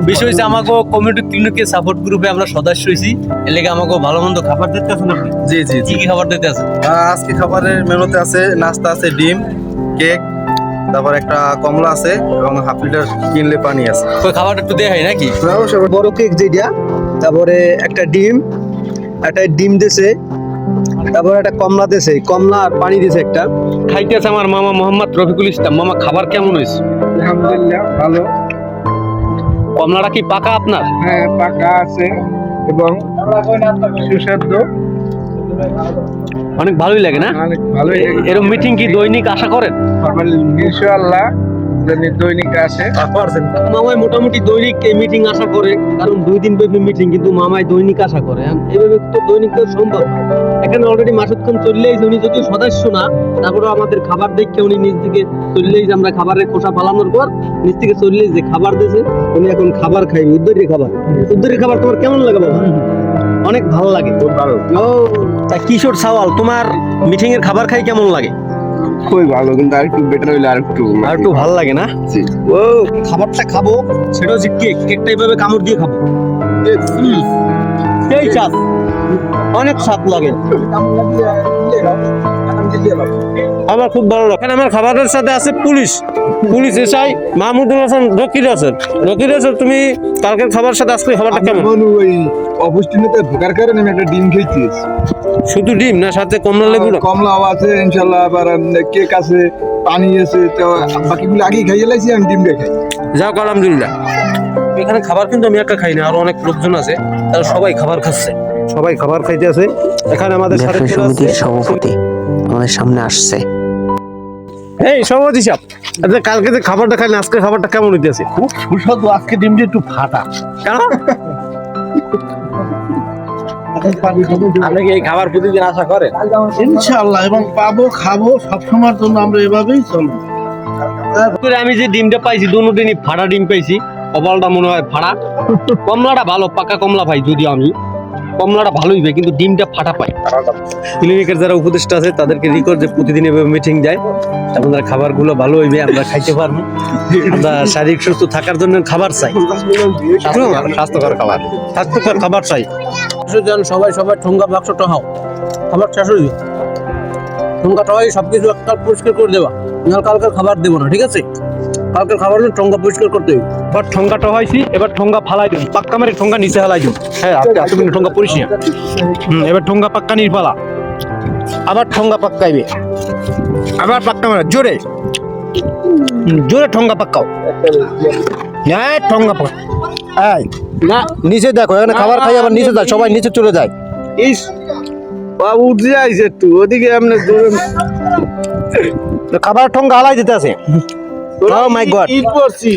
বিষয় হচ্ছে আমাকে কমিউনিটি ক্লিনিকের সাপোর্ট গ্রুপে আমরা সদস্য হয়েছি, এর লেগে আমাকে ভালো মন্দ খাবার দিতে আছেন আপনি? জি জি জি। কি কি খাবার দিতে আছেন? আজকে খাবারের মেনুতে আছে নাস্তা আছে ডিম, কেক, তারপর একটা কমলা আছে এবং হাফ লিটার কিনলে পানি আছে। ওই খাবারটা একটু দেয়া হয় নাকি? বড় কেক যেটা, তারপরে একটা ডিম দিছে, তারপরে একটা কমলা দিছে, কমলা আর পানি দিছে একটা। খাইতেছে আমার মামা মোহাম্মদ রফিকুল ইসলাম। মামা, খাবার কেমন হয়েছে? আলহামদুলিল্লাহ ভালো। কমলাটা কি পাকা আপনার? হ্যাঁ, পাকা আছে এবং সুস্বাদু, অনেক ভালোই লাগে না? অনেক ভালোই। এরকম মিটিং কি দৈনিক আশা করেন? ইনশাআল্লাহ জানি দৈনিক আসে। মামাই মোটামুটি দৈনিক এই মিটিং আশা করে, কারণ 2 দিন ব্যাপী মিটিং, কিন্তু মামাই দৈনিক আশা করে। এভাবে তো দৈনিক তো সম্ভব না। এখানে অলরেডি মাসুদখান চললেই, উনি যদি সদস্য না, তারপরে আমাদের খাবার দেখে উনি নিজ থেকে চললেই, যে আমরা খাবারের খোসা ফালানোর পর নিজ থেকে চললেই যে খাবার দিয়েছে, উনি এখন খাবার খাইবে। উদ্ধারের খাবার তোমার কেমন লাগে বাবা? অনেক ভালো লাগে, খুব ভালো। ও তা কিশোর সাওয়াল, তোমার মিটিং এর খাবার খাই কেমন লাগে? খুবই ভালো, কিন্তু আর একটু বেটার হইলে আর একটু ভালো লাগে না? জি। ও খাবারটা খাবো, সেটা হচ্ছে কেকটা এইভাবে কামড় দিয়ে খাবো, সেই স্বাদ, অনেক স্বাদ লাগে। আমার খুব ভালো লাগে। আমার খাবারের সাথে আছে পুলিশ এসআই মাহমুদুল হাসান রকির আছেন। তুমি কালকের খাবার সাথে আজকে খাবারটা কেমন? ওই অপুষ্টিতে ঢোকার কারণে আমি একটা ডিম খেয়েছি। শুধু ডিম না, সাথে কমলা লেবু? কমলাও আছে ইনশাআল্লাহ, আবার কেক আছে, পানি আছে, তো বাকিগুলো আগেই খাইয়ে লাইছি, আমি ডিম খাই। যাক আলহামদুলিল্লাহ। এখানে খাবার কিন্তু আমি একা খাই না, আরো অনেক লোকজন আছে, তারা সবাই খাবার খাচ্ছে, সবাই খাবার খাইতে আছে। এখানে আমাদের সাথে ব্যবসা সমিতির সভাপতি আমাদের সামনে আসছে। এই সভাপতি সাহেব, আচ্ছা কালকে যে খাবারটা খাইলেন, আজকে খাবারটা কেমন হইতেছে? খুব সুস্বাদু। আজকে ডিমটা একটু ফাটা। কেন? আপনি কি এই খাবার প্রতিদিন আশা করেন? ইনশাআল্লাহ, এবং পাবো, খাবো, সবসময়ের জন্য আমরা এভাবেই চলবো। আমি যে ডিমটা পাইছি, দুটো দিনই ফাটা ডিম পাইছি। কপালটা মনে হয় ফাটা। কমলাটা ভালো, পাকা কমলা পাই, যদিও আমি কমলাটা ভালোই পাই, কিন্তু ডিমটা ফাটা পাই। ক্লিনিকের যারা উপদেষ্টা আছে তাদেরকে রিকোয়েস্ট যে প্রতিদিন এভাবে মিটিং যায়, আমাদের খাবারগুলো ভালো হইবে, আমরা খাইতে পারবো। আমরা শারীরিক সুস্থ থাকার জন্য খাবার চাই, স্বাস্থ্যকর খাবার চাই। সবাই ঠোঙ্গা বাক্স টহাও, খাবার শেষ হয়ে যাবে। ঠোঙ্গা টহাই সবকিছু একটা পরিষ্কার করে দেবা, নাহলে কালকের খাবার দেবো না, ঠিক আছে? কালকের খাবার ঠোঙ্গা পরিষ্কার করতে হবে। এবার ঠোঙ্গা টহাইছি, এবার ঠোঙ্গা ফালাই দিন, পাক্কা মারি ঠোঙ্গা নিচে হালাই দিন। হ্যাঁ, আপনি ঠোঙ্গা পরিষ্কার। এবার ঠোঙ্গা পাক্কা নির পালা, আবার ঠোঙ্গা পাক্কাইবে, আবার পাক্কা মারা জোরে জোরে ঠোঙ্গা পাক্কাও। হ্যাঁ, ঠোঙ্গা পাক্কা। না, নিচে দেখো, এখানে খাবার খাই আবার নিচে যায়, সবাই নিচে চলে যায়। ইস বাবু, উঠে যাইছে একটু ওদিকে, আপনার খাবার ঠোঙ্গা হালাই দিতে আছে। মাই গড। ঈদ করছি।